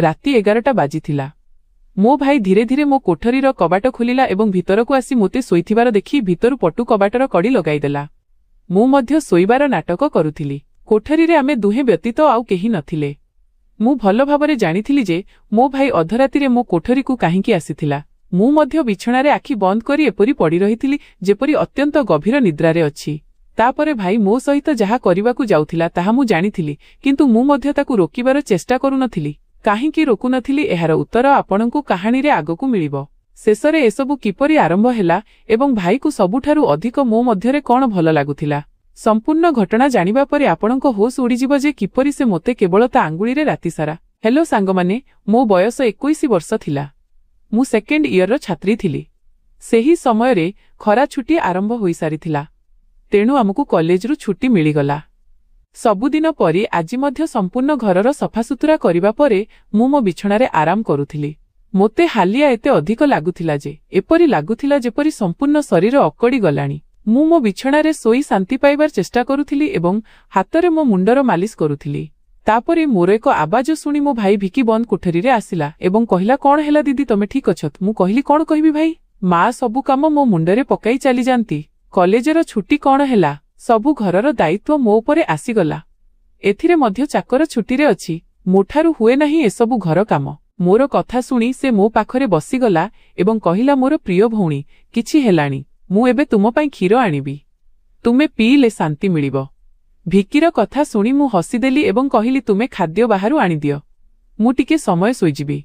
ରାତି 11ଟା ବାଜିଥିଲା। ମୋ ଭାଇ ଧୀରେ ଧୀରେ ମୋ କୋଠରୀର କବାଟ ଖୋଲିଲା ଏବଂ ଭିତରକୁ ଆସି ମୋତେ ଶୋଇଥିବାର ଦେଖି ଭିତରୁ ପଟୁ କବାଟର କଡ଼ି ଲଗାଇଦେଲା। ମୁଁ ମଧ୍ୟ ଶୋଇବାର ନାଟକ କରୁଥିଲି। କୋଠରୀରେ ଆମେ ଦୁହେଁ ବ୍ୟତୀତ ଆଉ କେହି ନଥିଲେ। ମୁଁ ଭଲ ଭାବରେ ଜାଣିଥିଲି ଯେ ମୋ ଭାଇ ଅଧରାତିରେ ମୋ କୋଠରୀକୁ କାହିଁକି ଆସିଥିଲା। ମୁଁ ମଧ୍ୟ ବିଛଣାରେ ଆଖି ବନ୍ଦ କରି ଏପରି ପଡ଼ି ରହିଥିଲି ଯେପରି ଅତ୍ୟନ୍ତ ଗଭୀର ନିଦ୍ରାରେ ଅଛି। ତାପରେ ଭାଇ ମୋ ସହିତ ଯାହା କରିବାକୁ ଯାଉଥିଲା ତାହା ମୁଁ ଜାଣିଥିଲି, କିନ୍ତୁ ମୁଁ ମଧ୍ୟ ତାକୁ ରୋକିବାର ଚେଷ୍ଟା କରୁନଥିଲି। କାହିଁକି ରୋକୁନଥିଲି ଏହାର ଉତ୍ତର ଆପଣଙ୍କୁ କାହାଣୀରେ ଆଗକୁ ମିଳିବ। ଶେଷରେ ଏସବୁ କିପରି ଆରମ୍ଭ ହେଲା ଏବଂ ଭାଇକୁ ସବୁଠାରୁ ଅଧିକ ମୋ ମଧ୍ୟରେ କ'ଣ ଭଲ ଲାଗୁଥିଲା, ସମ୍ପୂର୍ଣ୍ଣ ଘଟଣା ଜାଣିବା ପରେ ଆପଣଙ୍କ ହୋସ୍ ଉଡ଼ିଯିବ ଯେ କିପରି ସେ ମୋତେ କେବଳ ତା ଆଙ୍ଗୁଳିରେ ରାତିସାରା। ହେଲୋ ସାଙ୍ଗମାନେ, ମୋ ବୟସ 21 ବର୍ଷ ଥିଲା। ମୁଁ ସେକେଣ୍ଡ ଇୟରର ଛାତ୍ରୀ ଥିଲି। ସେହି ସମୟରେ ଖରା ଛୁଟି ଆରମ୍ଭ ହୋଇସାରିଥିଲା, ତେଣୁ ଆମକୁ କଲେଜରୁ ଛୁଟି ମିଳିଗଲା। ସବୁଦିନ ପରି ଆଜି ମଧ୍ୟ ସମ୍ପୂର୍ଣ୍ଣ ଘରର ସଫାସୁତୁରା କରିବା ପରେ ମୁଁ ମୋ ବିଛଣାରେ ଆରାମ କରୁଥିଲି। ମୋତେ ହାଲିଆ ଏତେ ଅଧିକ ଲାଗୁଥିଲା ଯେ ଏପରି ଲାଗୁଥିଲା ଯେପରି ସମ୍ପୂର୍ଣ୍ଣ ଶରୀର ଅକଡ଼ି ଗଲାଣି। ମୁଁ ମୋ ବିଛଣାରେ ଶୋଇ ଶାନ୍ତି ପାଇବାର ଚେଷ୍ଟା କରୁଥିଲି ଏବଂ ହାତରେ ମୋ ମୁଣ୍ଡର ମାଲିସ କରୁଥିଲି। ତାପରେ ମୋର ଏକ ଆବାଜ ଶୁଣି ମୋ ଭାଇ ଭିକି ବନ୍ଦ କୋଠରୀରେ ଆସିଲା ଏବଂ କହିଲା, କ'ଣ ହେଲା ଦିଦି, ତମେ ଠିକ ଅଛ? ମୁଁ କହିଲି, କ'ଣ କହିବି ଭାଇ, ମା ସବୁ କାମ ମୋ ମୁଣ୍ଡରେ ପକାଇ ଚାଲିଯାନ୍ତି। କଲେଜର ଛୁଟି କ'ଣ ହେଲା, ସବୁ ଘରର ଦାୟିତ୍ୱ ମୋ ଉପରେ ଆସିଗଲା। ଏଥିରେ ମଧ୍ୟ ଚାକର ଛୁଟିରେ ଅଛି। ମୋଠାରୁ ହୁଏ ନାହିଁ ଏସବୁ ଘର କାମ। ମୋର କଥା ଶୁଣି ସେ ମୋ ପାଖରେ ବସିଗଲା ଏବଂ କହିଲା, ମୋର ପ୍ରିୟ ଭଉଣୀ, କିଛି ହେଲାଣି, ମୁଁ ଏବେ ତୁମ ପାଇଁ କ୍ଷୀର ଆଣିବି। ତୁମେ ପିଇଲେ ଶାନ୍ତି ମିଳିବ। ଭିକିର କଥା ଶୁଣି ମୁଁ ହସିଦେଲି ଏବଂ କହିଲି, ତୁମେ ଖାଦ୍ୟ ବାହାରୁ ଆଣିଦିଅ, ମୁଁ ଟିକେ ସମୟ ଶୋଇଯିବି।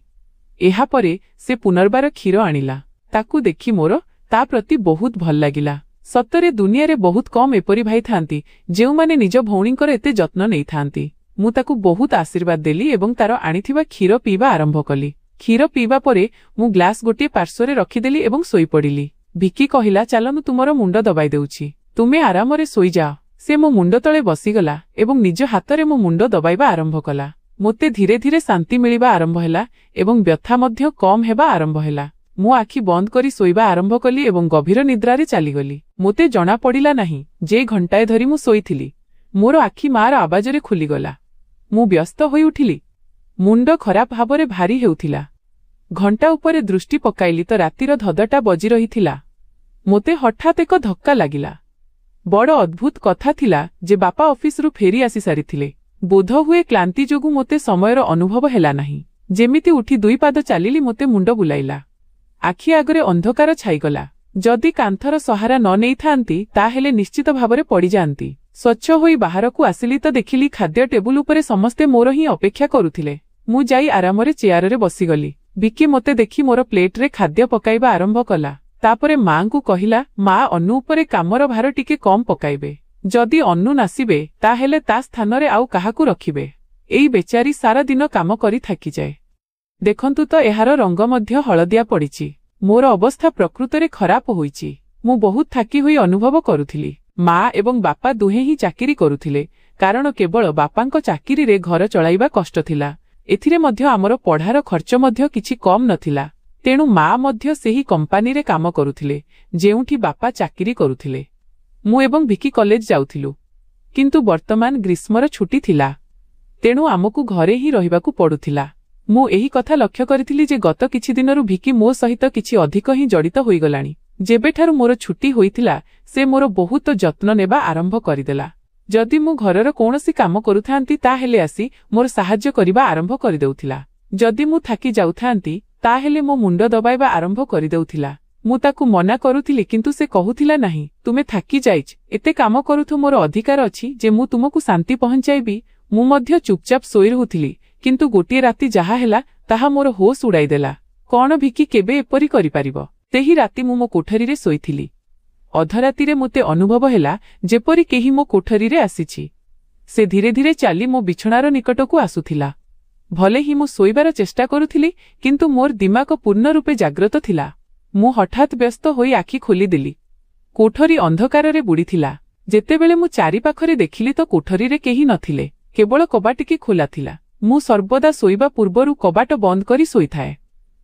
ଏହାପରେ ସେ ପୁନର୍ବାର କ୍ଷୀର ଆଣିଲା। ତାକୁ ଦେଖି ମୋର ତା ପ୍ରତି ବହୁତ ଭଲ ଲାଗିଲା। ସତରେ ଦୁନିଆରେ ବହୁତ କମ୍ ଏପରି ଭାଇ ଥାନ୍ତି ଯେଉଁମାନେ ନିଜ ଭଉଣୀଙ୍କର ଏତେ ଯତ୍ନ ନେଇଥାନ୍ତି। ମୁଁ ତାକୁ ବହୁତ ଆଶୀର୍ବାଦ ଦେଲି ଏବଂ ତାର ଆଣିଥିବା କ୍ଷୀର ପିଇବା ଆରମ୍ଭ କଲି। କ୍ଷୀର ପିଇବା ପରେ ମୁଁ ଗ୍ଲାସ୍ ଗୋଟିଏ ପାର୍ଶ୍ୱରେ ରଖିଦେଲି ଏବଂ ଶୋଇପଡ଼ିଲି। ଭିକି କହିଲା, ଚାଲ ମୁଁ ତୁମର ମୁଣ୍ଡ ଦବାଇ ଦେଉଛି, ତୁମେ ଆରାମରେ ଶୋଇଯାଅ। ସେ ମୋ ମୁଣ୍ଡ ତଳେ ବସିଗଲା ଏବଂ ନିଜ ହାତରେ ମୋ ମୁଣ୍ଡ ଦବାଇବା ଆରମ୍ଭ କଲା। ମୋତେ ଧୀରେ ଧୀରେ ଶାନ୍ତି ମିଳିବା ଆରମ୍ଭ ହେଲା ଏବଂ ବ୍ୟଥା ମଧ୍ୟ କମ୍ ହେବା ଆରମ୍ଭ ହେଲା। ମୁଁ ଆଖି ବନ୍ଦ କରି ଶୋଇବା ଆରମ୍ଭ କଲି ଏବଂ ଗଭୀର ନିଦ୍ରାରେ ଚାଲିଗଲି। ମୋତେ ଜଣାପଡ଼ିଲା ନାହିଁ ଯେ ଘଣ୍ଟାଏ ଧରି ମୁଁ ଶୋଇଥିଲି। ମୋର ଆଖି ମାର ଆବାଜରେ ଖୋଲିଗଲା। ମୁଁ ବ୍ୟସ୍ତ ହୋଇଉଠିଲି। ମୁଣ୍ଡ ଖରାପ ଭାବରେ ଭାରି ହେଉଥିଲା। ଘଣ୍ଟା ଉପରେ ଦୃଷ୍ଟି ପକାଇଲି ତ ରାତିର ଧଦଟା ବଜି ରହିଥିଲା। ମୋତେ ହଠାତ୍ ଏକ ଧକ୍କା ଲାଗିଲା। ବଡ଼ ଅଦ୍ଭୁତ କଥା ଥିଲା ଯେ ବାପା ଅଫିସରୁ ଫେରି ଆସିସାରିଥିଲେ। ବୋଧହୁଏ କ୍ଳାନ୍ତି ଯୋଗୁଁ ମୋତେ ସମୟର ଅନୁଭବ ହେଲା ନାହିଁ। ଯେମିତି ଉଠି 2 ପାଦ ଚାଲିଲି ମୋତେ ମୁଣ୍ଡ ବୁଲାଇଲା। ଆଖି ଆଗରେ ଅନ୍ଧକାର ଛାଇଗଲା। ଯଦି କାନ୍ଥର ସହାରା ନ ନେଇଥାନ୍ତି ତାହେଲେ ନିଶ୍ଚିତ ଭାବରେ ପଡ଼ିଯାଆନ୍ତି। ସ୍ୱଚ୍ଛ ହୋଇ ବାହାରକୁ ଆସିଲି ତ ଦେଖିଲି ଖାଦ୍ୟ ଟେବୁଲ ଉପରେ ସମସ୍ତେ ମୋର ହିଁ ଅପେକ୍ଷା କରୁଥିଲେ। ମୁଁ ଯାଇ ଆରାମରେ ଚେୟାରରେ ବସିଗଲି। ଭିକି ମୋତେ ଦେଖି ମୋର ପ୍ଲେଟରେ ଖାଦ୍ୟ ପକାଇବା ଆରମ୍ଭ କଲା। ତାପରେ ମାଙ୍କୁ କହିଲା, ମା ଅନୁ ଉପରେ କାମର ଭାର ଟିକେ କମ୍ ପକାଇବେ। ଯଦି ଅନୁ ନାସିବେ ତାହେଲେ ତା ସ୍ଥାନରେ ଆଉ କାହାକୁ ରଖିବେ। ଏଇ ବେଚାରୀ ସାରା ଦିନ କାମ କରି ଥାକିଯାଏ। ଦେଖନ୍ତୁ ତ ଏହାର ରଙ୍ଗ ମଧ୍ୟ ହଳଦିଆ ପଡ଼ିଛି। ମୋର ଅବସ୍ଥା ପ୍ରକୃତରେ ଖରାପ ହୋଇଛି। ମୁଁ ବହୁତ ଥାକି ହୋଇ ଅନୁଭବ କରୁଥିଲି। ମା ଏବଂ ବାପା ଦୁହେଁ ହିଁ ଚାକିରି କରୁଥିଲେ, କାରଣ କେବଳ ବାପାଙ୍କ ଚାକିରିରେ ଘର ଚଳାଇବା କଷ୍ଟ ଥିଲା। ଏଥିରେ ମଧ୍ୟ ଆମର ପଢ଼ାର ଖର୍ଚ୍ଚ ମଧ୍ୟ କିଛି କମ୍ ନଥିଲା। ତେଣୁ ମା ମଧ୍ୟ ସେହି କମ୍ପାନୀରେ କାମ କରୁଥିଲେ ଯେଉଁଠି ବାପା ଚାକିରି କରୁଥିଲେ। ମୁଁ ଏବଂ ଭିକି କଲେଜ ଯାଉଥିଲୁ, କିନ୍ତୁ ବର୍ତ୍ତମାନ ଗ୍ରୀଷ୍ମର ଛୁଟି ଥିଲା, ତେଣୁ ଆମକୁ ଘରେ ହିଁ ରହିବାକୁ ପଡୁଥିଲା। ମୁଁ ଏହି କଥା ଲକ୍ଷ୍ୟ କରିଥିଲି ଯେ ଗତ କିଛି ଦିନରୁ ଭିକି ମୋ ସହିତ କିଛି ଅଧିକ ହିଁ ଜଡ଼ିତ ହୋଇଗଲାଣି। ଯେବେଠାରୁ ମୋର ଛୁଟି ହୋଇଥିଲା ସେ ମୋର ବହୁତ ଯତ୍ନ ନେବା ଆରମ୍ଭ କରିଦେଲା। ଯଦି ମୁଁ ଘରର କୌଣସି କାମ କରୁଥାନ୍ତି ତାହେଲେ ଆସି ମୋର ସାହାଯ୍ୟ କରିବା ଆରମ୍ଭ କରିଦେଉଥିଲା। ଯଦି ମୁଁ ଥାକି ଯାଉଥାନ୍ତି ତାହେଲେ ମୋ ମୁଣ୍ଡ ଦବାଇବା ଆରମ୍ଭ କରିଦେଉଥିଲା। ମୁଁ ତାକୁ ମନା କରୁଥିଲି କିନ୍ତୁ ସେ କହୁଥିଲା, ନାହିଁ, ତୁମେ ଥାକି ଯାଇଛ, ଏତେ କାମ କରୁଥ, ମୋର ଅଧିକାର ଅଛି ଯେ ମୁଁ ତୁମକୁ ଶାନ୍ତି ପହଞ୍ଚାଇବି। ମୁଁ ମଧ୍ୟ ଚୁପଚାପ ଶୋଇ ରହୁଥିଲି, କିନ୍ତୁ ଗୋଟିଏ ରାତି ଯାହା ହେଲା ତାହା ମୋର ହୋସ୍ ଉଡ଼ାଇଦେଲା। କ'ଣ ଭିକି କେବେ ଏପରି କରିପାରିବ? ସେହି ରାତି ମୁଁ ମୋ କୋଠରୀରେ ଶୋଇଥିଲି। ଅଧରାତିରେ ମୋତେ ଅନୁଭବ ହେଲା ଯେପରି କେହି ମୋ କୋଠରୀରେ ଆସିଛି। ସେ ଧୀରେ ଧୀରେ ଚାଲି ମୋ ବିଛଣାର ନିକଟକୁ ଆସୁଥିଲା। ଭଲେ ହିଁ ମୁଁ ଶୋଇବାର ଚେଷ୍ଟା କରୁଥିଲି, କିନ୍ତୁ ମୋର ଦିମାଗ ପୂର୍ଣ୍ଣ ରୂପେ ଜାଗ୍ରତ ଥିଲା। ମୁଁ ହଠାତ୍ ବ୍ୟସ୍ତ ହୋଇ ଆଖି ଖୋଲିଦେଲି। କୋଠରୀ ଅନ୍ଧକାରରେ ବୁଡ଼ିଥିଲା। ଯେତେବେଳେ ମୁଁ ଚାରିପାଖରେ ଦେଖିଲି ତ କୋଠରୀରେ କେହି ନଥିଲେ, କେବଳ କବାଟଟି ଖୋଲା ଥିଲା। ମୁଁ ସର୍ବଦା ଶୋଇବା ପୂର୍ବରୁ କବାଟ ବନ୍ଦ କରି ଶୋଇଥାଏ।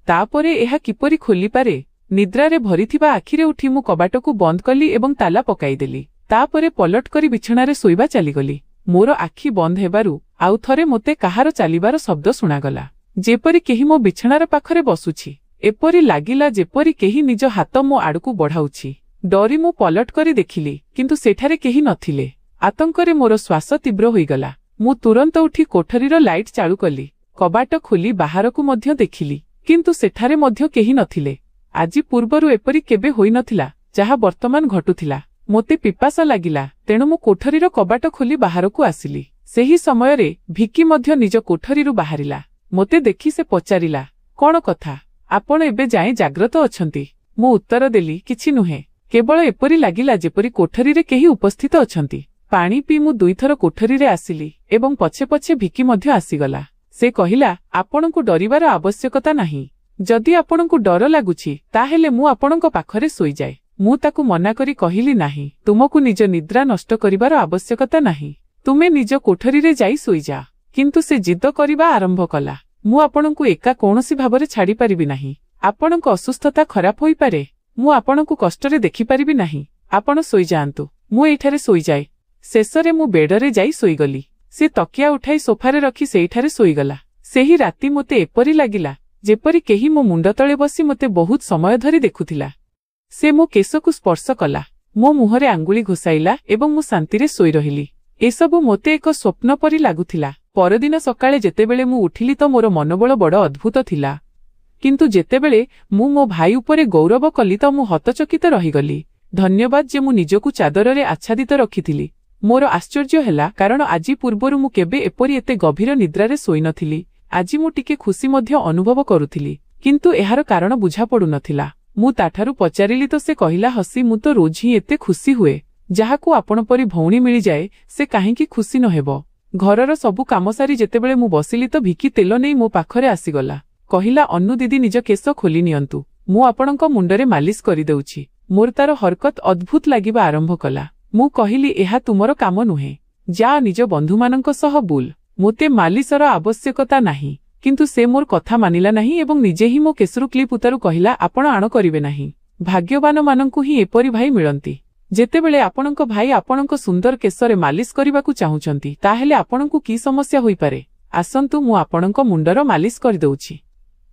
ତାପରେ ଏହା କିପରି ଖୋଲିପାରେ? ନିଦ୍ରାରେ ଭରିଥିବା ଆଖିରେ ଉଠି ମୁଁ କବାଟକୁ ବନ୍ଦ କଲି ଏବଂ ତାଲା ପକାଇଦେଲି। ତାପରେ ପଲଟ କରି ବିଛଣାରେ ଶୋଇବା ଚାଲିଗଲି। ମୋର ଆଖି ବନ୍ଦ ହେବାରୁ ଆଉ ଥରେ ମୋତେ କାହାର ଚାଲିବାର ଶବ୍ଦ ଶୁଣାଗଲା। ଯେପରି କେହି ମୋ ବିଛଣାର ପାଖରେ ବସୁଛି। ଏପରି ଲାଗିଲା ଯେପରି କେହି ନିଜ ହାତ ମୋ ଆଡ଼କୁ ବଢ଼ାଉଛି। ଡରି ମୁଁ ପଲଟ କରି ଦେଖିଲି, କିନ୍ତୁ ସେଠାରେ କେହି ନଥିଲେ। ଆତଙ୍କରେ ମୋର ଶ୍ୱାସ ତୀବ୍ର ହୋଇଗଲା। ମୁଁ ତୁରନ୍ତ ଉଠି କୋଠରୀର ଲାଇଟ୍ ଚାଳୁ କଲି। କବାଟ ଖୋଲି ବାହାରକୁ ମଧ୍ୟ ଦେଖିଲି, କିନ୍ତୁ ସେଠାରେ ମଧ୍ୟ କେହି ନଥିଲେ। ଆଜି ପୂର୍ବରୁ ଏପରି କେବେ ହୋଇନଥିଲା ଯାହା ବର୍ତ୍ତମାନ ଘଟୁଥିଲା। ମୋତେ ପିପାସା ଲାଗିଲା, ତେଣୁ ମୁଁ କୋଠରୀର କବାଟ ଖୋଲି ବାହାରକୁ ଆସିଲି। ସେହି ସମୟରେ ଭିକି ମଧ୍ୟ ନିଜ କୋଠରୀରୁ ବାହାରିଲା। ମୋତେ ଦେଖି ସେ ପଚାରିଲା, କ'ଣ କଥା, ଆପଣ ଏବେ ଯାଏଁ ଜାଗ୍ରତ ଅଛନ୍ତି? ମୁଁ ଉତ୍ତର ଦେଲି, କିଛି ନୁହେଁ, କେବଳ ଏପରି ଲାଗିଲା ଯେପରି କୋଠରୀରେ କେହି ଉପସ୍ଥିତ ଅଛନ୍ତି। ପାଣି ପିଇ ମୁଁ ଦୁଇଥର କୋଠରୀରେ ଆସିଲି ଏବଂ ପଛେ ପଛେ ଭିକି ମଧ୍ୟ ଆସିଗଲା। ସେ କହିଲା, ଆପଣଙ୍କୁ ଡରିବାର ଆବଶ୍ୟକତା ନାହିଁ। ଯଦି ଆପଣଙ୍କୁ ଡର ଲାଗୁଛି ତାହେଲେ ମୁଁ ଆପଣଙ୍କ ପାଖରେ ଶୋଇଯାଏ। ମୁଁ ତାକୁ ମନା କରି କହିଲି, ନାହିଁ, ତୁମକୁ ନିଜ ନିଦ୍ରା ନଷ୍ଟ କରିବାର ଆବଶ୍ୟକତା ନାହିଁ। ତୁମେ ନିଜ କୋଠରୀରେ ଯାଇ ଶୋଇଯାଅ। କିନ୍ତୁ ସେ ଜିଦ କରିବା ଆରମ୍ଭ କଲା। ମୁଁ ଆପଣଙ୍କୁ ଏକା କୌଣସି ଭାବରେ ଛାଡ଼ିପାରିବି ନାହିଁ। ଆପଣଙ୍କ ଅସୁସ୍ଥତା ଖରାପ ହୋଇପାରେ। ମୁଁ ଆପଣଙ୍କୁ କଷ୍ଟରେ ଦେଖିପାରିବି ନାହିଁ। ଆପଣ ଶୋଇଯାଆନ୍ତୁ, ମୁଁ ଏଇଠାରେ ଶୋଇଯାଏ। ଶେଷରେ ମୁଁ ବେଡରେ ଯାଇ ଶୋଇଗଲି। ସେ ତକିଆ ଉଠାଇ ସୋଫାରେ ରଖି ସେଇଠାରେ ଶୋଇଗଲା। ସେହି ରାତି ମୋତେ ଏପରି ଲାଗିଲା ଯେପରି କେହି ମୋ ମୁଣ୍ଡ ତଳେ ବସି ମୋତେ ବହୁତ ସମୟ ଧରି ଦେଖୁଥିଲା। ସେ ମୋ କେଶକୁ ସ୍ପର୍ଶ କଲା, ମୋ ମୁହଁରେ ଆଙ୍ଗୁଳି ଘୋଷାଇଲା ଏବଂ ମୁଁ ଶାନ୍ତିରେ ଶୋଇ ରହିଲି। ଏସବୁ ମୋତେ ଏକ ସ୍ୱପ୍ନ ପରି ଲାଗୁଥିଲା। ପରଦିନ ସକାଳେ ଯେତେବେଳେ ମୁଁ ଉଠିଲି ତ ମୋର ମନୋବଳ ବଡ଼ ଅଦ୍ଭୁତ ଥିଲା। କିନ୍ତୁ ଯେତେବେଳେ ମୁଁ ମୋ ଭାଇ ଉପରେ ଗୌରବ କଲି ତ ମୁଁ ହତଚକିତ ରହିଗଲି। ଧନ୍ୟବାଦ ଯେ ମୁଁ ନିଜକୁ ଚାଦରରେ ଆଚ୍ଛାଦିତ ରଖିଥିଲି। ମୋର ଆଶ୍ଚର୍ଯ୍ୟ ହେଲା, କାରଣ ଆଜି ପୂର୍ବରୁ ମୁଁ କେବେ ଏପରି ଏତେ ଗଭୀର ନିଦ୍ରାରେ ଶୋଇନଥିଲି। ଆଜି ମୁଁ ଟିକେ ଖୁସି ମଧ୍ୟ ଅନୁଭବ କରୁଥିଲି, କିନ୍ତୁ ଏହାର କାରଣ ବୁଝାପଡ଼ୁନଥିଲା। ମୁଁ ତାଠାରୁ ପଚାରିଲି ତ ସେ କହିଲା ହସି, ମୁଁ ତ ରୋଜ ହିଁ ଏତେ ଖୁସି ହୁଏ। ଯାହାକୁ ଆପଣ ପରି ଭଉଣୀ ମିଳିଯାଏ ସେ କାହିଁକି ଖୁସି ନହେବ? ଘରର ସବୁ କାମ ସାରି ଯେତେବେଳେ ମୁଁ ବସିଲି ତ ଭିକି ତେଲ ନେଇ ମୋ ପାଖରେ ଆସିଗଲା। କହିଲା, ଅନୁ ଦିଦି, ନିଜ କେଶ ଖୋଲି ନିଅନ୍ତୁ, ମୁଁ ଆପଣଙ୍କ ମୁଣ୍ଡରେ ମାଲିସ କରିଦେଉଛି। ମୋର ତାର ହରକତ ଅଦ୍ଭୁତ ଲାଗିବା ଆରମ୍ଭ କଲା। ମୁଁ କହିଲି, ଏହା ତୁମର କାମ ନୁହେଁ, ଯା ନିଜ ବନ୍ଧୁମାନଙ୍କ ସହ ବୁଲ। ମୋତେ ମାଲିସର ଆବଶ୍ୟକତା ନାହିଁ। କିନ୍ତୁ ସେ ମୋର କଥା ମାନିଲା ନାହିଁ ଏବଂ ନିଜେ ହିଁ ମୋ କେଶରୁ କ୍ଲିପ୍ ଉତାରୁ କହିଲା, ଆପଣ ଆଣ କରିବେ ନାହିଁ। ଭାଗ୍ୟବାନମାନଙ୍କୁ ହିଁ ଏପରି ଭାଇ ମିଳନ୍ତି। ଯେତେବେଳେ ଆପଣଙ୍କ ଭାଇ ଆପଣଙ୍କ ସୁନ୍ଦର କେଶରେ ମାଲିସ କରିବାକୁ ଚାହୁଁଛନ୍ତି ତାହେଲେ ଆପଣଙ୍କୁ କି ସମସ୍ୟା ହୋଇପାରେ? ଆସନ୍ତୁ, ମୁଁ ଆପଣଙ୍କ ମୁଣ୍ଡର ମାଲିସ କରିଦେଉଛି।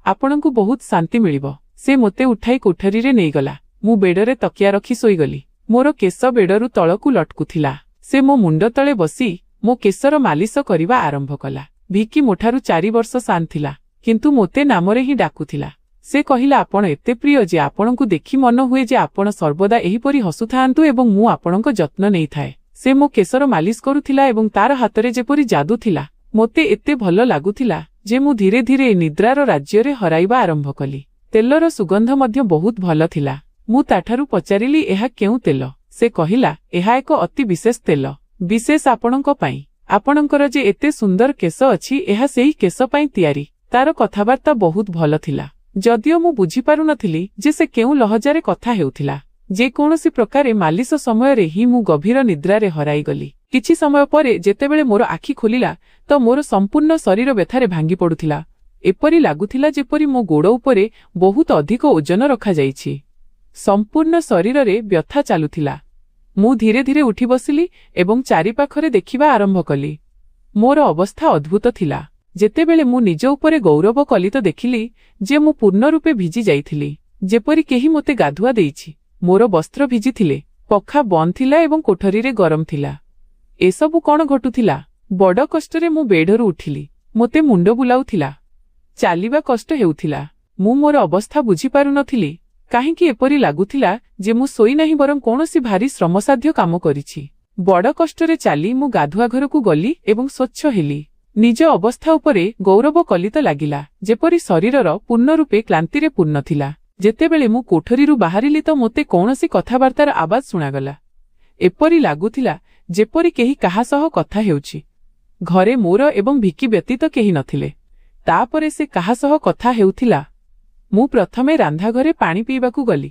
ଆପଣଙ୍କୁ ବହୁତ ଶାନ୍ତି ମିଳିବ। ସେ ମୋତେ ଉଠାଇ କୋଠରୀରେ ନେଇଗଲା। ମୁଁ ବେଡରେ ତକିଆ ରଖି ଶୋଇଗଲି। ମୋର କେଶ ବେଡରୁ ତଳକୁ ଲଟକୁଥିଲା। ସେ ମୋ ମୁଣ୍ଡ ତଳେ ବସି ମୋ କେଶର ମାଲିସ କରିବା ଆରମ୍ଭ କଲା। ଭିକି ମୋଠାରୁ 4 ବର୍ଷ ସାନ ଥିଲା, କିନ୍ତୁ ମୋତେ ନାମରେ ହିଁ ଡାକୁଥିଲା। ସେ କହିଲା, ଆପଣ ଏତେ ପ୍ରିୟ ଯେ ଆପଣଙ୍କୁ ଦେଖି ମନ ହୁଏ ଯେ ଆପଣ ସର୍ବଦା ଏହିପରି ହସୁଥାନ୍ତୁ ଏବଂ ମୁଁ ଆପଣଙ୍କ ଯତ୍ନ ନେଇଥାଏ। ସେ ମୋ କେଶର ମାଲିସ କରୁଥିଲା ଏବଂ ତାର ହାତରେ ଯେପରି ଯାଦୁ ଥିଲା। ମୋତେ ଏତେ ଭଲ ଲାଗୁଥିଲା ଯେ ମୁଁ ଧୀରେ ଧୀରେ ନିଦ୍ରାର ରାଜ୍ୟରେ ହରାଇବା ଆରମ୍ଭ କଲି। ତେଲର ସୁଗନ୍ଧ ମଧ୍ୟ ବହୁତ ଭଲ ଥିଲା। ମୁଁ ତାଠାରୁ ପଚାରିଲି, ଏହା କେଉଁ ତେଲ? ସେ କହିଲା, ଏହା ଏକ ଅତି ବିଶେଷ ତେଲ, ବିଶେଷ ଆପଣଙ୍କ ପାଇଁ। ଆପଣଙ୍କର ଯେ ଏତେ ସୁନ୍ଦର କେଶ ଅଛି ଏହା ସେହି କେଶ ପାଇଁ ତିଆରି। ତାର କଥାବାର୍ତ୍ତା ବହୁତ ଭଲ ଥିଲା, ଯଦିଓ ମୁଁ ବୁଝିପାରୁନଥିଲି ଯେ ସେ କେଉଁ ଲହଜାରେ କଥା ହେଉଥିଲା। ଯେକୌଣସି ପ୍ରକାରେ ମାଲିସ ସମୟରେ ହିଁ ମୁଁ ଗଭୀର ନିଦ୍ରାରେ ହରାଇଗଲି। କିଛି ସମୟ ପରେ ଯେତେବେଳେ ମୋର ଆଖି ଖୋଲିଲା ତ ମୋର ସମ୍ପୂର୍ଣ୍ଣ ଶରୀର ବ୍ୟଥାରେ ଭାଙ୍ଗି ପଡୁଥିଲା। ଏପରି ଲାଗୁଥିଲା ଯେପରି ମୋ ଗୋଡ଼ ଉପରେ ବହୁତ ଅଧିକ ଓଜନ ରଖାଯାଇଛି। ସମ୍ପୂର୍ଣ୍ଣ ଶରୀରରେ ବ୍ୟଥା ଚାଲୁଥିଲା। ମୁଁ ଧୀରେ ଧୀରେ ଉଠି ବସିଲି ଏବଂ ଚାରିପାଖରେ ଦେଖିବା ଆରମ୍ଭ କଲି। ମୋର ଅବସ୍ଥା ଅଦ୍ଭୁତ ଥିଲା। ଯେତେବେଳେ ମୁଁ ନିଜ ଉପରେ ଗୌରବ କଲି ତ ଦେଖିଲି ଯେ ମୁଁ ପୂର୍ଣ୍ଣ ରୂପେ ଭିଜି ଯାଇଥିଲି, ଯେପରି କେହି ମୋତେ ଗାଧୁଆ ଦେଇଛି। ମୋର ବସ୍ତ୍ର ଭିଜିଥିଲେ, ପଖା ବନ୍ଦ ଥିଲା ଏବଂ କୋଠରୀରେ ଗରମ ଥିଲା। ଏସବୁ କ'ଣ ଘଟୁଥିଲା? ବଡ଼ କଷ୍ଟରେ ମୁଁ ବେଡରୁ ଉଠିଲି। ମୋତେ ମୁଣ୍ଡ ବୁଲାଉଥିଲା, ଚାଲିବା କଷ୍ଟ ହେଉଥିଲା। ମୁଁ ମୋର ଅବସ୍ଥା ବୁଝିପାରୁନଥିଲି। କାହିଁକି ଏପରି ଲାଗୁଥିଲା ଯେ ମୁଁ ଶୋଇନାହିଁ ବରଂ କୌଣସି ଭାରି ଶ୍ରମସାଧ୍ୟ କାମ କରିଛି। ବଡ଼ କଷ୍ଟରେ ଚାଲି ମୁଁ ଗାଧୁଆ ଘରକୁ ଗଲି ଏବଂ ସ୍ୱଚ୍ଛ ହେଲି। ନିଜ ଅବସ୍ଥା ଉପରେ ଗୌରବ କଲି ତ ଲାଗିଲା ଯେପରି ଶରୀରର ପୂର୍ଣ୍ଣ ରୂପେ କ୍ଳାନ୍ତିରେ ପୂର୍ଣ୍ଣ ଥିଲା। ଯେତେବେଳେ ମୁଁ କୋଠରୀରୁ ବାହାରିଲି ତ ମୋତେ କୌଣସି କଥାବାର୍ତ୍ତାର ଆବାଜ ଶୁଣାଗଲା। ଏପରି ଲାଗୁଥିଲା ଯେପରି କେହି କାହା ସହ କଥା ହେଉଛି। ଘରେ ମୋର ଏବଂ ଭିକି ବ୍ୟତୀତ କେହି ନଥିଲେ। ତାପରେ ସେ କାହା ସହ କଥା ହେଉଥିଲା। ମୁଁ ପ୍ରଥମେ ରାନ୍ଧାଘରେ ପାଣି ପିଇବାକୁ ଗଲି,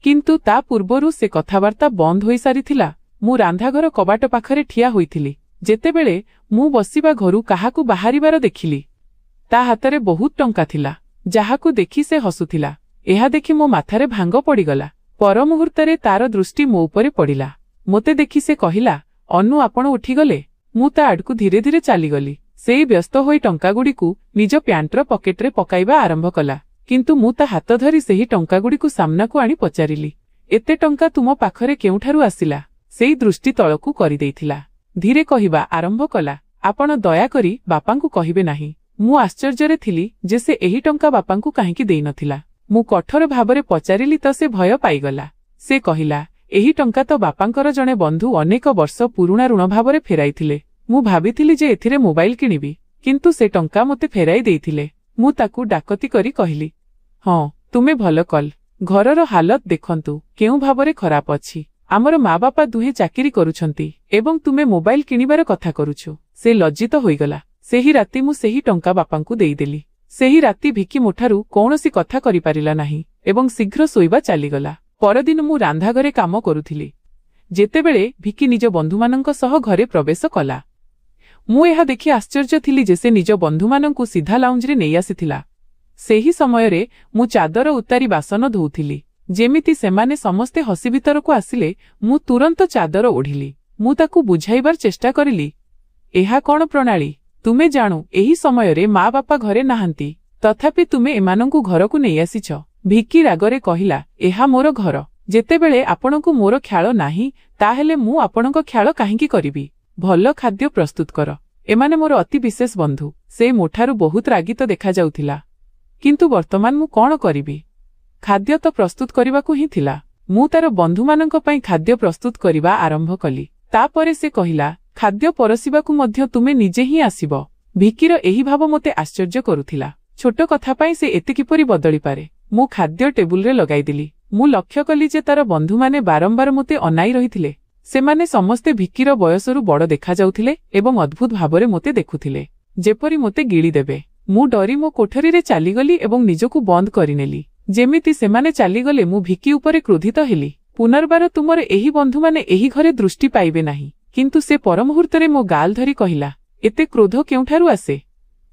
କିନ୍ତୁ ତା ପୂର୍ବରୁ ସେ କଥାବାର୍ତ୍ତା ବନ୍ଦ ହୋଇସାରିଥିଲା। ମୁଁ ରାନ୍ଧାଘର କବାଟ ପାଖରେ ଠିଆ ହୋଇଥିଲି ଯେତେବେଳେ ମୁଁ ବସିବା ଘରୁ କାହାକୁ ବାହାରିବାର ଦେଖିଲି। ତା ହାତରେ ବହୁତ ଟଙ୍କା ଥିଲା, ଯାହାକୁ ଦେଖି ସେ ହସୁଥିଲା। ଏହା ଦେଖି ମୋ ମାଥାରେ ଭାଙ୍ଗ ପଡ଼ିଗଲା। ପର ମୁହୂର୍ତ୍ତରେ ତାର ଦୃଷ୍ଟି ମୋ ଉପରେ ପଡ଼ିଲା। ମୋତେ ଦେଖି ସେ କହିଲା, ଅନୁ, ଆପଣ ଉଠିଗଲେ। ମୁଁ ତା ଆଡ଼କୁ ଧୀରେ ଧୀରେ ଚାଲିଗଲି। ସେଇ ବ୍ୟସ୍ତ ହୋଇ ଟଙ୍କାଗୁଡ଼ିକୁ ନିଜ ପ୍ୟାଣ୍ଟର ପକେଟରେ ପକାଇବା ଆରମ୍ଭ କଲା। କିନ୍ତୁ ମୁଁ ତା ହାତ ଧରି ସେହି ଟଙ୍କାଗୁଡ଼ିକୁ ସାମ୍ନାକୁ ଆଣି ପଚାରିଲି, ଏତେ ଟଙ୍କା ତୁମ ପାଖରେ କେଉଁଠାରୁ ଆସିଲା? ସେଇ ଦୃଷ୍ଟି ତଳକୁ କରିଦେଇଥିଲା। ଧୀରେ କହିବା ଆରମ୍ଭ କଲା, ଆପଣ ଦୟାକରି ବାପାଙ୍କୁ କହିବେ ନାହିଁ। ମୁଁ ଆଶ୍ଚର୍ଯ୍ୟରେ ଥିଲି ଯେ ସେ ଏହି ଟଙ୍କା ବାପାଙ୍କୁ କାହିଁକି ଦେଇନଥିଲା। ମୁଁ କଠୋର ଭାବରେ ପଚାରିଲି ତ ସେ ଭୟ ପାଇଗଲା। ସେ କହିଲା, ଏହି ଟଙ୍କା ତ ବାପାଙ୍କର ଜଣେ ବନ୍ଧୁ ଅନେକ ବର୍ଷ ପୁରୁଣା ଋଣ ଭାବରେ ଫେରାଇଥିଲେ। ମୁଁ ଭାବିଥିଲି ଯେ ଏଥିରେ ମୋବାଇଲ କିଣିବି, କିନ୍ତୁ ସେ ଟଙ୍କା ମୋତେ ଫେରାଇ ଦେଇଥିଲେ। ମୁଁ ତାକୁ ଡାକତି କରି କହିଲି, ହଁ ତୁମେ ଭଲ କଲ। ଘରର ହାଲତ ଦେଖନ୍ତୁ କେଉଁ ଭାବରେ ଖରାପ ଅଛି। ଆମର ମା ବାପା ଦୁହେଁ ଚାକିରି କରୁଛନ୍ତି ଏବଂ ତୁମେ ମୋବାଇଲ କିଣିବାର କଥା କରୁଛୁ। ସେ ଲଜ୍ଜିତ ହୋଇଗଲା। ସେହି ରାତି ମୁଁ ସେହି ଟଙ୍କା ବାପାଙ୍କୁ ଦେଇଦେଲି। ସେହି ରାତି ଭିକି ମୋଠାରୁ କୌଣସି କଥା କରିପାରିଲା ନାହିଁ ଏବଂ ଶୀଘ୍ର ଶୋଇବା ଚାଲିଗଲା। ପରଦିନ ମୁଁ ରାନ୍ଧାଘରେ କାମ କରୁଥିଲି, ଯେତେବେଳେ ଭିକି ନିଜ ବନ୍ଧୁମାନଙ୍କ ସହ ଘରେ ପ୍ରବେଶ କଲା। ମୁଁ ଏହା ଦେଖି ଆଶ୍ଚର୍ଯ୍ୟ ଥିଲି ଯେ ସେ ନିଜ ବନ୍ଧୁମାନଙ୍କୁ ସିଧା ଲାଉଞ୍ଜରେ ନେଇ ଆସିଥିଲା। ସେହି ସମୟରେ ମୁଁ ଚାଦର ଉତାରି ବାସନ ଧୋଉଥିଲି। ଯେମିତି ସେମାନେ ସମସ୍ତେ ହସି ଭିତରକୁ ଆସିଲେ, ମୁଁ ତୁରନ୍ତ ଚାଦର ଓଢ଼ିଲି। ମୁଁ ତାକୁ ବୁଝାଇବାର ଚେଷ୍ଟା କରିଲି, ଏହା କ'ଣ ପ୍ରଣାଳୀ? ତୁମେ ଜାଣୁ ଏହି ସମୟରେ ମା ବାପା ଘରେ ନାହାନ୍ତି, ତଥାପି ତୁମେ ଏମାନଙ୍କୁ ଘରକୁ ନେଇ ଆସିଛ। ଭିକି ରାଗରେ କହିଲା, ଏହା ମୋର ଘର। ଯେତେବେଳେ ଆପଣଙ୍କୁ ମୋର ଖ୍ୟାଳ ନାହିଁ, ତାହେଲେ ମୁଁ ଆପଣଙ୍କ ଖ୍ୟାଳ କାହିଁକି କରିବି? ଭଲ ଖାଦ୍ୟ ପ୍ରସ୍ତୁତ କର। ଏମାନେ ମୋର ଅତି ବିଶେଷ ବନ୍ଧୁ। ସେ ମୋଠାରୁ ବହୁତ ରାଗିତ ଦେଖାଯାଉଥିଲା, କିନ୍ତୁ ବର୍ତ୍ତମାନ ମୁଁ କ'ଣ କରିବି? ଖାଦ୍ୟ ତ ପ୍ରସ୍ତୁତ କରିବାକୁ ହିଁ ଥିଲା। ମୁଁ ତାର ବନ୍ଧୁମାନଙ୍କ ପାଇଁ ଖାଦ୍ୟ ପ୍ରସ୍ତୁତ କରିବା ଆରମ୍ଭ କଲି। ତାପରେ ସେ କହିଲା, ଖାଦ୍ୟ ପରସିବାକୁ ମଧ୍ୟ ତୁମେ ନିଜେ ହିଁ ଆସିବ। ଭିକିର ଏହି ଭାବ ମୋତେ ଆଶ୍ଚର୍ଯ୍ୟ କରୁଥିଲା। ଛୋଟ କଥା ପାଇଁ ସେ ଏତେ କିପରି ବଦଳିପାରେ? ମୁଁ ଖାଦ୍ୟ ଟେବୁଲରେ ଲଗାଇଦେଲି। ମୁଁ ଲକ୍ଷ୍ୟ କଲି ଯେ ତାର ବନ୍ଧୁମାନେ ବାରମ୍ବାର ମୋତେ ଅନାଇ ରହିଥିଲେ। ସେମାନେ ସମସ୍ତେ ଭିକିର ବୟସରୁ ବଡ଼ ଦେଖାଯାଉଥିଲେ ଏବଂ ଅଦ୍ଭୁତ ଭାବରେ ମୋତେ ଦେଖୁଥିଲେ, ଯେପରି ମୋତେ ଗିଳିଦେବେ। ମୁଁ ଡରି ମୋ କୋଠରୀରେ ଚାଲିଗଲି ଏବଂ ନିଜକୁ ବନ୍ଦ କରିନେଲି। ଯେମିତି ସେମାନେ ଚାଲିଗଲେ ମୁଁ ଭିକି ଉପରେ କ୍ରୋଧିତ ହେଲି। ପୁନର୍ବାର ତୁମର ଏହି ବନ୍ଧୁମାନେ ଏହି ଘରେ ଦୃଷ୍ଟି ପାଇବେ ନାହିଁ। କିନ୍ତୁ ସେ ପରମୁହୂର୍ତ୍ତରେ ମୋ ଗାଲ ଧରି କହିଲା, ଏତେ କ୍ରୋଧ କେଉଁଠାରୁ ଆସେ?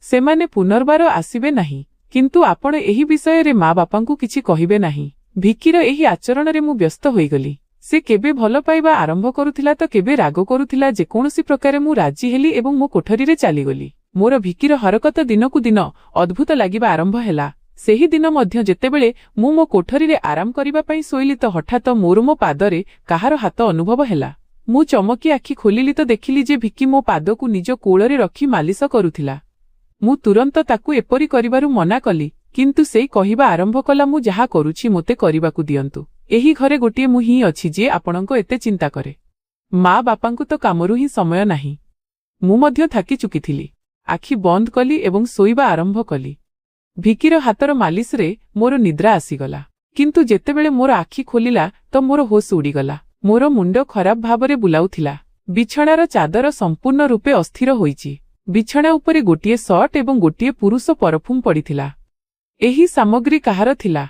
ସେମାନେ ପୁନର୍ବାର ଆସିବେ ନାହିଁ। କିନ୍ତୁ ଆପଣ ଏହି ବିଷୟରେ ମା ବାପାଙ୍କୁ କିଛି କହିବେ ନାହିଁ। ଭିକିର ଏହି ଆଚରଣରେ ମୁଁ ବ୍ୟସ୍ତ ହୋଇଗଲି। ସେ କେବେ ଭଲ ପାଇବା ଆରମ୍ଭ କରୁଥିଲା ତ କେବେ ରାଗ କରୁଥିଲା। ଯେକୌଣସି ପ୍ରକାରେ ମୁଁ ରାଜି ହେଲି ଏବଂ ମୋ କୋଠରୀରେ ଚାଲିଗଲି। ମୋର ଭିକିର ହରକତ ଦିନକୁ ଦିନ ଅଦ୍ଭୁତ ଲାଗିବା ଆରମ୍ଭ ହେଲା। ସେହି ଦିନ ମଧ୍ୟ ଯେତେବେଳେ ମୁଁ ମୋ କୋଠରୀରେ ଆରାମ କରିବା ପାଇଁ ଶୋଇଲି ତ ହଠାତ୍ ମୋର ମୋ ପାଦରେ କାହାର ହାତ ଅନୁଭବ ହେଲା। ମୁଁ ଚମକି ଆଖି ଖୋଲିଲି ତ ଦେଖିଲି ଯେ ଭିକି ମୋ ପାଦକୁ ନିଜ କୋଳରେ ରଖି ମାଲିସ କରୁଥିଲା। ମୁଁ ତୁରନ୍ତ ତାକୁ ଏପରି କରିବାରୁ ମନା କଲି, କିନ୍ତୁ ସେ କହିବା ଆରମ୍ଭ କଲା, ମୁଁ ଯାହା କରୁଛି ମୋତେ କରିବାକୁ ଦିଅନ୍ତୁ। ଏହି ଘରେ ଗୋଟିଏ ମୁଁ ହିଁ ଅଛି ଯିଏ ଆପଣଙ୍କ ଏତେ ଚିନ୍ତା କରେ। ମା ବାପାଙ୍କୁ ତ କାମରୁ ହିଁ ସମୟ ନାହିଁ। ମୁଁ ମଧ୍ୟ ଥାକି ଚୁକିଥିଲି। ଆଖି ବନ୍ଦ କଲି ଏବଂ ଶୋଇବା ଆରମ୍ଭ କଲି। ଭିକିର ହାତର ମାଲିସରେ ମୋର ନିଦ୍ରା ଆସିଗଲା। କିନ୍ତୁ ଯେତେବେଳେ ମୋର ଆଖି ଖୋଲିଲା ତ ମୋର ହୋସ୍ ଉଡ଼ିଗଲା। ମୋର ମୁଣ୍ଡ ଖରାପ ଭାବରେ ବୁଲାଉଥିଲା। ବିଛଣାର ଚାଦର ସମ୍ପୂର୍ଣ୍ଣ ରୂପେ ଅସ୍ଥିର ହୋଇଛି। ବିଛଣା ଉପରେ ଗୋଟିଏ ସର୍ଟ ଏବଂ ଗୋଟିଏ ପୁରୁଷ ପରଫ୍ୟୁମ୍ ପଡ଼ିଥିଲା। ଏହି ସାମଗ୍ରୀ କାହାର ଥିଲା?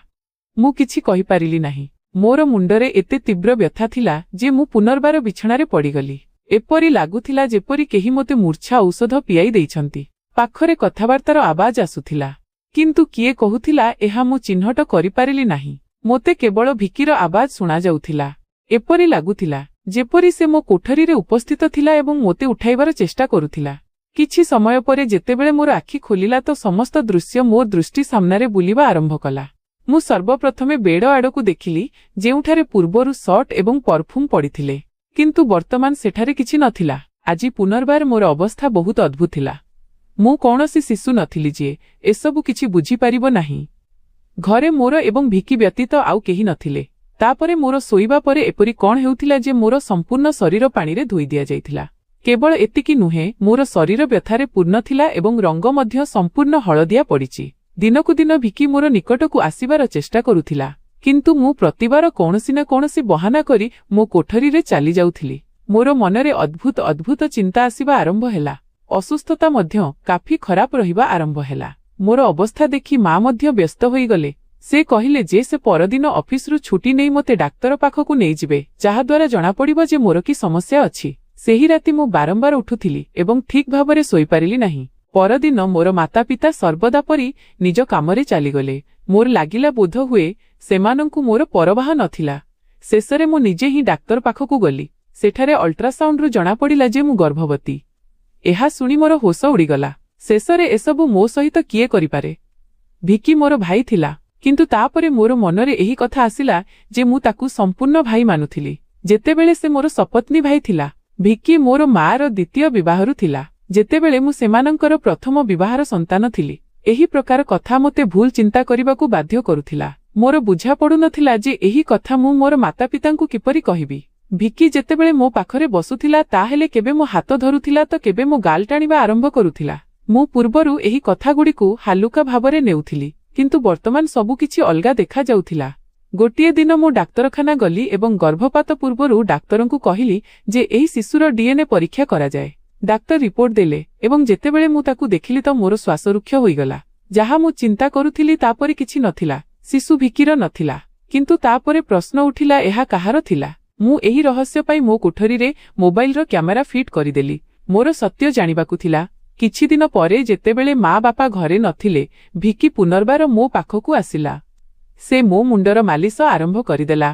ମୁଁ କିଛି କହିପାରିଲି ନାହିଁ। ମୋର ମୁଣ୍ଡରେ ଏତେ ତୀବ୍ର ବ୍ୟଥା ଥିଲା ଯେ ମୁଁ ପୁନର୍ବାର ବିଛଣାରେ ପଡ଼ିଗଲି। ଏପରି ଲାଗୁଥିଲା ଯେପରି କେହି ମୋତେ ମୂର୍ଚ୍ଛା ଔଷଧ ପିଆଇ ଦେଇଛନ୍ତି। ପାଖରେ କଥାବାର୍ତ୍ତାର ଆବାଜ ଆସୁଥିଲା, କିନ୍ତୁ କିଏ କହୁଥିଲା ଏହା ମୁଁ ଚିହ୍ନଟ କରିପାରିଲି ନାହିଁ। ମୋତେ କେବଳ ଭିକିର ଆବାଜ ଶୁଣାଯାଉଥିଲା। ଏପରି ଲାଗୁଥିଲା ଯେପରି ସେ ମୋ କୋଠରୀରେ ଉପସ୍ଥିତ ଥିଲା ଏବଂ ମୋତେ ଉଠାଇବାର ଚେଷ୍ଟା କରୁଥିଲା। କିଛି ସମୟ ପରେ ଯେତେବେଳେ ମୋର ଆଖି ଖୋଲିଲା ତ ସମସ୍ତ ଦୃଶ୍ୟ ମୋ ଦୃଷ୍ଟି ସାମ୍ନାରେ ବୁଲିବା ଆରମ୍ଭ କଲା। ମୁଁ ସର୍ବପ୍ରଥମେ ବେଡ଼ ଆଡ଼କୁ ଦେଖିଲି, ଯେଉଁଠାରେ ପୂର୍ବରୁ ସର୍ଟ ଏବଂ ପରଫ୍ୟୁମ୍ ପଡ଼ିଥିଲେ, କିନ୍ତୁ ବର୍ତ୍ତମାନ ସେଠାରେ କିଛି ନଥିଲା। ଆଜି ପୁନର୍ବାର ମୋର ଅବସ୍ଥା ବହୁତ ଅଦ୍ଭୁତ ଥିଲା। ମୁଁ କୌଣସି ଶିଶୁ ନଥିଲି ଯିଏ ଏସବୁ କିଛି ବୁଝିପାରିବ ନାହିଁ। ଘରେ ମୋର ଏବଂ ଭିକି ବ୍ୟତୀତ ଆଉ କେହି ନଥିଲେ। ତାପରେ ମୋର ଶୋଇବା ପରେ ଏପରି କ'ଣ ହେଉଥିଲା ଯେ ମୋର ସମ୍ପୂର୍ଣ୍ଣ ଶରୀର ପାଣିରେ ଧୋଇ ଦିଆଯାଇଥିଲା। କେବଳ ଏତିକି ନୁହେଁ, ମୋର ଶରୀର ବ୍ୟଥାରେ ପୂର୍ଣ୍ଣ ଥିଲା ଏବଂ ରଙ୍ଗ ମଧ୍ୟ ସମ୍ପୂର୍ଣ୍ଣ ହଳଦିଆ ପଡ଼ିଛି। ଦିନକୁ ଦିନ ଭିକି ମୋର ନିକଟକୁ ଆସିବାର ଚେଷ୍ଟା କରୁଥିଲା, କିନ୍ତୁ ମୁଁ ପ୍ରତିବାର କୌଣସି ନା କୌଣସି ବହାନା କରି ମୋ କୋଠରୀରେ ଚାଲି ଯାଉଥିଲି। ମୋର ମନରେ ଅଦ୍ଭୁତ ଅଦ୍ଭୁତ ଚିନ୍ତା ଆସିବା ଆରମ୍ଭ ହେଲା। ଅସୁସ୍ଥତା ମଧ୍ୟ କାଫି ଖରାପ ରହିବା ଆରମ୍ଭ ହେଲା। ମୋର ଅବସ୍ଥା ଦେଖି ମା ମଧ୍ୟ ବ୍ୟସ୍ତ ହୋଇଗଲେ। ସେ କହିଲେ ଯେ ସେ ପରଦିନ ଅଫିସରୁ ଛୁଟି ନେଇ ମୋତେ ଡାକ୍ତର ପାଖକୁ ନେଇଯିବେ, ଯାହାଦ୍ୱାରା ଜଣାପଡ଼ିବ ଯେ ମୋର କି ସମସ୍ୟା ଅଛି। ସେହି ରାତି ମୁଁ ବାରମ୍ବାର ଉଠୁଥିଲି ଏବଂ ଠିକ୍ ଭାବରେ ଶୋଇପାରିଲି ନାହିଁ। ପରଦିନ ମୋର ମାତାପିତା ସର୍ବଦା ପରି ନିଜ କାମରେ ଚାଲିଗଲେ। ମୋର ଲାଗିଲା ବୋଧ ହୁଏ ସେମାନଙ୍କୁ ମୋର ପରବାହ ନଥିଲା। ଶେଷରେ ମୁଁ ନିଜେ ହିଁ ଡାକ୍ତର ପାଖକୁ ଗଲି। ସେଠାରେ ଅଲ୍ଟ୍ରାସାଉଣ୍ଡରୁ ଜଣାପଡ଼ିଲା ଯେ ମୁଁ ଗର୍ଭବତୀ। ଏହା ଶୁଣି ମୋର ହୋସ ଉଡ଼ିଗଲା। ଶେଷରେ ଏସବୁ ମୋ ସହିତ କିଏ କରିପାରେ? ଭିକି ମୋର ଭାଇ ଥିଲା, କିନ୍ତୁ ତାପରେ ମୋର ମନରେ ଏହି କଥା ଆସିଲା ଯେ ମୁଁ ତାକୁ ସମ୍ପୂର୍ଣ୍ଣ ଭାଇ ମାନୁଥିଲି, ଯେତେବେଳେ ସେ ମୋର ସପତ୍ନୀ ଭାଇ ଥିଲା। ଭିକି ମୋର ମାର ଦ୍ୱିତୀୟ ବିବାହରୁ ଥିଲା, ଯେତେବେଳେ ମୁଁ ସେମାନଙ୍କର ପ୍ରଥମ ବିବାହର ସନ୍ତାନ ଥିଲି। ଏହି ପ୍ରକାର କଥା ମୋତେ ଭୁଲ ଚିନ୍ତା କରିବାକୁ ବାଧ୍ୟ କରୁଥିଲା। ମୋର ବୁଝା ପଡୁନଥିଲା ଯେ ଏହି କଥା ମୁଁ ମୋର ମାତାପିତାଙ୍କୁ କିପରି କହିବି। ଭିକି ଯେତେବେଳେ ମୋ ପାଖରେ ବସୁଥିଲା ତାହେଲେ କେବେ ମୋ ହାତ ଧରୁଥିଲା ତ କେବେ ମୋ ଗାଲ ଟାଣିବା ଆରମ୍ଭ କରୁଥିଲା। ମୁଁ ପୂର୍ବରୁ ଏହି କଥାଗୁଡ଼ିକୁ ହାଲୁକା ଭାବରେ ନେଉଥିଲି, କିନ୍ତୁ ବର୍ତ୍ତମାନ ସବୁକିଛି ଅଲଗା ଦେଖାଯାଉଥିଲା। ଗୋଟିଏ ଦିନ ମୁଁ ଡାକ୍ତରଖାନା ଗଲି ଏବଂ ଗର୍ଭପାତ ପୂର୍ବରୁ ଡାକ୍ତରଙ୍କୁ କହିଲି ଯେ ଏହି ଶିଶୁର DNA ପରୀକ୍ଷା କରାଯାଏ। ଡାକ୍ତର ରିପୋର୍ଟ ଦେଲେ ଏବଂ ଯେତେବେଳେ ମୁଁ ତାକୁ ଦେଖିଲି ତ ମୋର ଶ୍ୱାସ ରୁକ୍ଷ ହୋଇଗଲା। ଯାହା ମୁଁ ଚିନ୍ତା କରୁଥିଲି ତାପରେ କିଛି ନଥିଲା। ଶିଶୁ ଭିକିର ନଥିଲା। କିନ୍ତୁ ତାପରେ ପ୍ରଶ୍ନ ଉଠିଲା, ଏହା କାହାର ଥିଲା? ମୁଁ ଏହି ରହସ୍ୟ ପାଇଁ ମୋ କୋଠରୀରେ ମୋବାଇଲର କ୍ୟାମେରା ଫିଟ୍ କରିଦେଲି। ମୋର ସତ୍ୟ ଜାଣିବାକୁ ଥିଲା। କିଛିଦିନ ପରେ ଯେତେବେଳେ ମା ବାପା ଘରେ ନଥିଲେ, ଭିକି ପୁନର୍ବାର ମୋ ପାଖକୁ ଆସିଲା। ସେ ମୋ ମୁଣ୍ଡର ମାଲିସ ଆରମ୍ଭ କରିଦେଲା।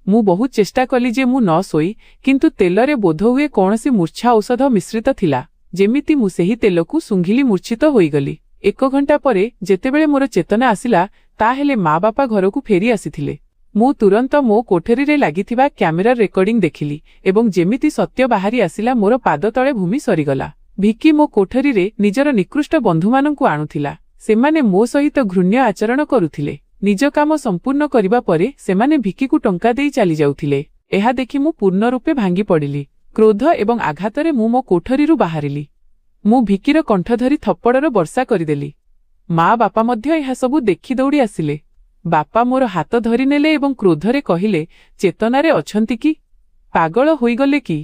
ମୁଁ ବହୁତ ଚେଷ୍ଟା କଲି ଯେ ମୁଁ ନ ଶୋଇ, କିନ୍ତୁ ତେଲରେ ବୋଧହୁଏ କୌଣସି ମୂର୍ଚ୍ଛା ଔଷଧ ମିଶ୍ରିତ ଥିଲା। ଯେମିତି ମୁଁ ସେହି ତେଲକୁ ଶୁଙ୍ଘିଲି ମୂର୍ଚ୍ଛିତ ହୋଇଗଲି। 1 ଘଣ୍ଟା ପରେ ଯେତେବେଳେ ମୋର ଚେତନା ଆସିଲା, ତାହେଲେ ମା ବାପା ଘରକୁ ଫେରି ଆସିଥିଲେ। ମୁଁ ତୁରନ୍ତ ମୋ କୋଠରୀରେ ଲାଗିଥିବା କ୍ୟାମେରା ରେକର୍ଡିଂ ଦେଖିଲି ଏବଂ ଯେମିତି ସତ୍ୟ ବାହାରି ଆସିଲା ମୋର ପାଦ ତଳେ ଭୂମି ସରିଗଲା। ଭିକି ମୋ କୋଠରୀରେ ନିଜର ନିକୃଷ୍ଟ ବନ୍ଧୁମାନଙ୍କୁ ଆଣୁଥିଲା। ସେମାନେ ମୋ ସହିତ ଘୃଣ୍ୟ ଆଚରଣ କରୁଥିଲେ। ନିଜ କାମ ସମ୍ପୂର୍ଣ୍ଣ କରିବା ପରେ ସେମାନେ ଭିକିକୁ ଟଙ୍କା ଦେଇ ଚାଲିଯାଉଥିଲେ। ଏହା ଦେଖି ମୁଁ ପୂର୍ଣ୍ଣ ରୂପେ ଭାଙ୍ଗି ପଡ଼ିଲି। କ୍ରୋଧ ଏବଂ ଆଘାତରେ ମୁଁ ମୋ କୋଠରୀରୁ ବାହାରିଲି। ମୁଁ ଭିକିର କଣ୍ଠ ଧରି ଥପ୍ପଡ଼ର ବର୍ଷା କରିଦେଲି। ମା ବାପା ମଧ୍ୟ ଏହାସବୁ ଦେଖି ଦୌଡ଼ି ଆସିଲେ। ବାପା ମୋର ହାତ ଧରିନେଲେ ଏବଂ କ୍ରୋଧରେ କହିଲେ, ଚେତନାରେ ଅଛନ୍ତି କି? ପାଗଳ ହୋଇଗଲେ କି?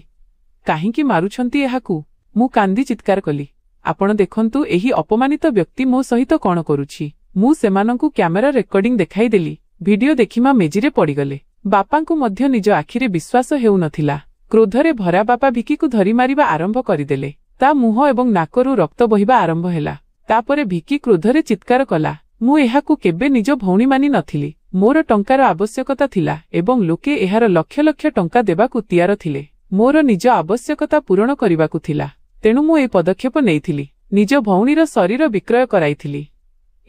କାହିଁକି ମାରୁଛନ୍ତି ଏହାକୁ? ମୁଁ କାନ୍ଦି ଚିତ୍କାର କଲି, ଆପଣ ଦେଖନ୍ତୁ ଏହି ଅପମାନିତ ବ୍ୟକ୍ତି ମୋ ସହିତ କଣ କରୁଛି। ମୁଁ ସେମାନଙ୍କୁ କ୍ୟାମେରା ରେକର୍ଡିଂ ଦେଖାଇଦେଲି। ଭିଡିଓ ଦେଖି ମା ମେଜିରେ ପଡ଼ିଗଲେ। ବାପାଙ୍କୁ ମଧ୍ୟ ନିଜ ଆଖିରେ ବିଶ୍ୱାସ ହେଉନଥିଲା। କ୍ରୋଧରେ ଭରା ବାପା ଭିକିକୁ ଧରି ମାରିବା ଆରମ୍ଭ କରିଦେଲେ। ତା ମୁହଁ ଏବଂ ନାକରୁ ରକ୍ତ ବହିବା ଆରମ୍ଭ ହେଲା। ତାପରେ ଭିକି କ୍ରୋଧରେ ଚିତ୍କାର କଲା, ମୁଁ ଏହାକୁ କେବେ ନିଜ ଭଉଣୀ ମାନି ନଥିଲି। ମୋର ଟଙ୍କାର ଆବଶ୍ୟକତା ଥିଲା ଏବଂ ଲୋକେ ଏହାର ଲକ୍ଷ ଲକ୍ଷ ଟଙ୍କା ଦେବାକୁ ତିଆର ଥିଲେ। ମୋର ନିଜ ଆବଶ୍ୟକତା ପୂରଣ କରିବାକୁ ଥିଲା, ତେଣୁ ମୁଁ ଏହି ପଦକ୍ଷେପ ନେଇଥିଲି। ନିଜ ଭଉଣୀର ଶରୀର ବିକ୍ରୟ କରାଇଥିଲି।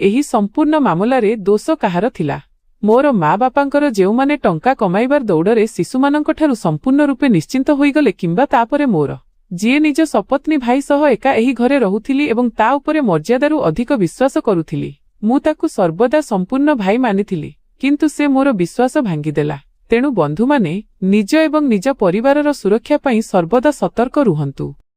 ଏହି ସମ୍ପୂର୍ଣ୍ଣ ମାମଲାରେ ଦୋଷ କାହାର ଥିଲା? ମୋର ମା ବାପାଙ୍କର, ଯେଉଁମାନେ ଟଙ୍କା କମାଇବାର ଦୌଡ଼ରେ ଶିଶୁମାନଙ୍କଠାରୁ ସମ୍ପୂର୍ଣ୍ଣ ରୂପେ ନିଶ୍ଚିନ୍ତ ହୋଇଗଲେ, କିମ୍ବା ତାପରେ ମୋର, ଯିଏ ନିଜ ସପତ୍ନୀ ଭାଇ ସହ ଏକା ଏହି ଘରେ ରହୁଥିଲି ଏବଂ ତା ଉପରେ ମର୍ଯ୍ୟାଦାରୁ ଅଧିକ ବିଶ୍ୱାସ କରୁଥିଲି। ମୁଁ ତାକୁ ସର୍ବଦା ସମ୍ପୂର୍ଣ୍ଣ ଭାଇ ମାନିଥିଲି, କିନ୍ତୁ ସେ ମୋର ବିଶ୍ୱାସ ଭାଙ୍ଗିଦେଲା। ତେଣୁ ବନ୍ଧୁମାନେ, ନିଜ ଏବଂ ନିଜ ପରିବାରର ସୁରକ୍ଷା ପାଇଁ ସର୍ବଦା ସତର୍କ ରୁହନ୍ତୁ।